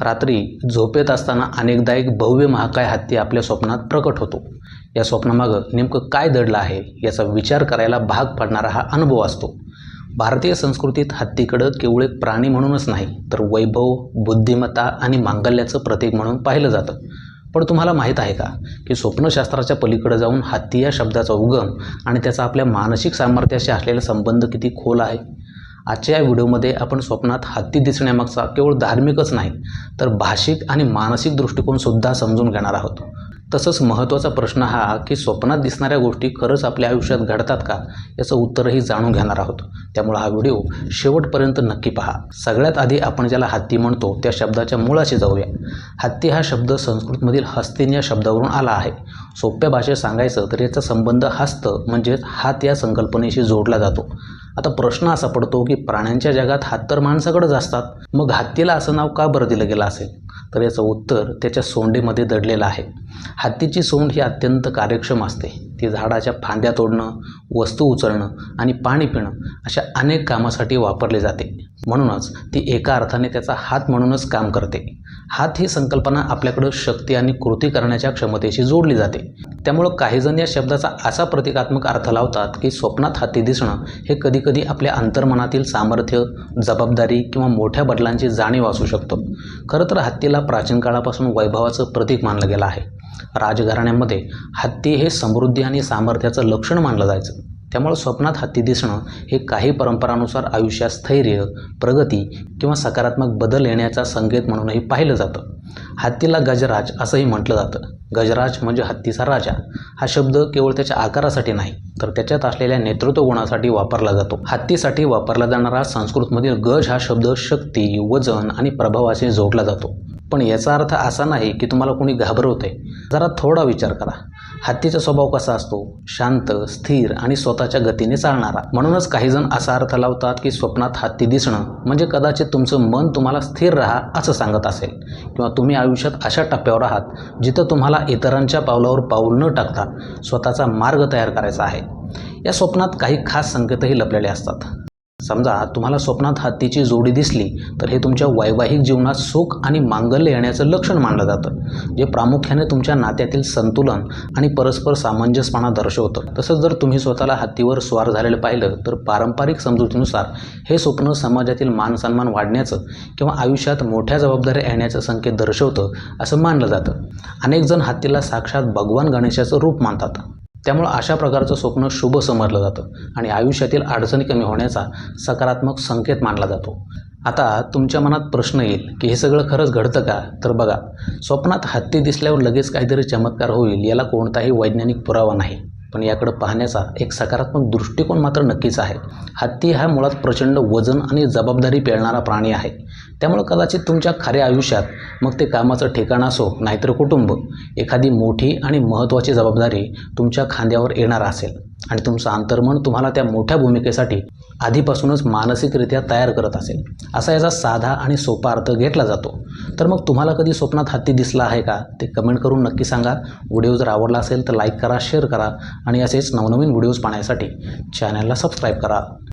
रात्री झोपेत असताना अनेकदा एक भव्य महाकाय हत्ती आपल्या स्वप्नात प्रकट होतो. या स्वप्नामागं नेमकं काय दडलं आहे याचा विचार करायला भाग पाडणारा हा अनुभव असतो. भारतीय संस्कृतीत हत्तीकडं केवळ एक प्राणी म्हणूनच नाही तर वैभव, बुद्धिमत्ता आणि मांगल्याचं प्रतीक म्हणून पाहिलं जातं. पण तुम्हाला माहीत आहे का की स्वप्नशास्त्राच्या पलीकडे जाऊन हत्ती या शब्दाचा उगम आणि त्याचा आपल्या मानसिक सामर्थ्याशी असलेला संबंध किती खोल आहे. आजच्या या व्हिडिओमध्ये आपण स्वप्नात हत्ती दिसण्यामागचा केवळ धार्मिकच नाही तर भाषिक आणि मानसिक दृष्टिकोनसुद्धा समजून घेणार आहोत. तसंच महत्त्वाचा प्रश्न हा की स्वप्नात दिसणाऱ्या गोष्टी खरंच आपल्या आयुष्यात घडतात का याचं उत्तरही जाणून घेणार आहोत. त्यामुळे हा व्हिडिओ शेवटपर्यंत नक्की पहा. सगळ्यात आधी आपण ज्याला हत्ती म्हणतो त्या शब्दाच्या मुळाशी जाऊया. हत्ती हा शब्द संस्कृतमधील हस्तिन या शब्दावरून आला आहे. सोप्या भाषेत सांगायचं तर याचा संबंध हस्त म्हणजेच हात या संकल्पनेशी जोडला जातो. आता प्रश्न असा पडतो की प्राण्यांच्या जगात हात तर माणसाकडेच असतात, मग हत्तीला असं नाव का बरं दिलं गेलं असेल? तर याचं उत्तर त्याच्या सोंडेमध्ये दडलेलं आहे. हत्तीची सोंड ही अत्यंत कार्यक्षम असते. ती झाडाच्या फांद्या तोडणं, वस्तू उचलणं आणि पाणी पिणं अशा अनेक कामासाठी वापरली जाते. म्हणूनच ती एका अर्थाने त्याचा हात म्हणूनच काम करते. हात ही संकल्पना आपल्याकडं शक्ती आणि कृती करण्याच्या क्षमतेशी जोडली जाते. त्यामुळं काहीजण या शब्दाचा असा प्रतिकात्मक अर्थ लावतात की स्वप्नात हत्ती दिसणं हे कधीकधी आपल्या अंतर्मनातील सामर्थ्य, जबाबदारी किंवा मोठ्या बदलांची जाणीव असू शकतं. खरं तर हत्तीला प्राचीन काळापासून वैभवाचं प्रतीक मानलं गेलं आहे. राजघराण्यामध्ये हत्ती हे समृद्धी आणि सामर्थ्याचं लक्षण मानलं जायचं. त्यामुळे स्वप्नात हत्ती दिसणं हे काही परंपरानुसार आयुष्यात स्थैर्य, प्रगती किंवा सकारात्मक बदल येण्याचा संकेत म्हणूनही पाहिलं जातं. हत्तीला गजराज असंही म्हटलं जातं. गजराज म्हणजे हत्तीचा राजा. हा शब्द केवळ त्याच्या आकारासाठी नाही तर त्याच्यात असलेल्या नेतृत्व गुणासाठी वापरला जातो. हत्तीसाठी वापरला जाणारा संस्कृतमधील गज हा शब्द शक्ती, वजन आणि प्रभावाशी जोडला जातो. पण याचा अर्थ असा नाही की तुम्हाला कोणी घाबरवतंय. जरा थोडा विचार करा. हत्तीचा स्वभाव कसा असतो? शांत, स्थिर आणि स्वतःच्या गतीने चालणारा. म्हणूनच काहीजण असा अर्थ लावतात की स्वप्नात हत्ती दिसणं म्हणजे कदाचित तुमचं मन तुम्हाला स्थिर राहा असं सांगत असेल किंवा तुम्ही आयुष्यात अशा टप्प्यावर आहात जिथं तुम्हाला इतरांच्या पावलावर पाऊल न टाकता स्वतःचा मार्ग तयार करायचा आहे. या स्वप्नात काही खास संकेतही लपलेले असतात. समजा तुम्हाला स्वप्नात हत्तीची जोडी दिसली तर हे तुमच्या वैवाहिक जीवनात सुख आणि मांगल्य येण्याचं लक्षण मानलं जातं, जे प्रामुख्याने तुमच्या नात्यातील संतुलन आणि परस्पर सामंजस्यपणा दर्शवतं. तसंच जर तुम्ही स्वतःला हत्तीवर स्वार झालेलं पाहिलं तर पारंपरिक समजुतीनुसार हे स्वप्न समाजातील मानसन्मान वाढण्याचं किंवा आयुष्यात मोठ्या जबाबदाऱ्या येण्याचं संकेत दर्शवतं असं मानलं जातं. अनेक जण हत्तीला साक्षात भगवान गणेशाचं रूप मानतात. त्यामुळं अशा प्रकारचं स्वप्न शुभ समजलं जातं आणि आयुष्यातील अडचणी कमी होण्याचा सकारात्मक संकेत मानला जातो. आता तुमच्या मनात प्रश्न येईल की हे सगळं खरंच घडतं का? तर बघा, स्वप्नात हत्ती दिसल्यावर लगेच काहीतरी चमत्कार होईल याला कोणताही वैज्ञानिक पुरावा नाही. पण याकडे पाहण्याचा एक सकारात्मक दृष्टिकोन मात्र नक्कीच आहे. हत्ती हा मुळात प्रचंड वजन आणि जबाबदारी पेलणारा प्राणी आहे. त्यामुळे कदाचित तुमच्या खऱ्या आयुष्यात, मग ते कामाचं ठिकाण असो नाहीतर कुटुंब, एखादी मोठी आणि महत्त्वाची जबाबदारी तुमच्या खांद्यावर येणार असेल आणि तुमचं अंतर्मन तुम्हाला त्या मोठ्या भूमिकेसाठी आधीपासूनच मानसिकरित्या तयार करत असेल असा याचा साधा आणि सोपा अर्थ घेतला जातो. तर मग तुम्हाला कधी स्वप्नात हत्ती दिसला आहे का? ते कमेंट करून नक्की सांगा. व्हिडिओ जर आवडला असेल तर लाईक करा, शेअर करा आणि असेच नवनवीन व्हिडिओज पाहण्यासाठी चॅनलला सबस्क्राईब करा.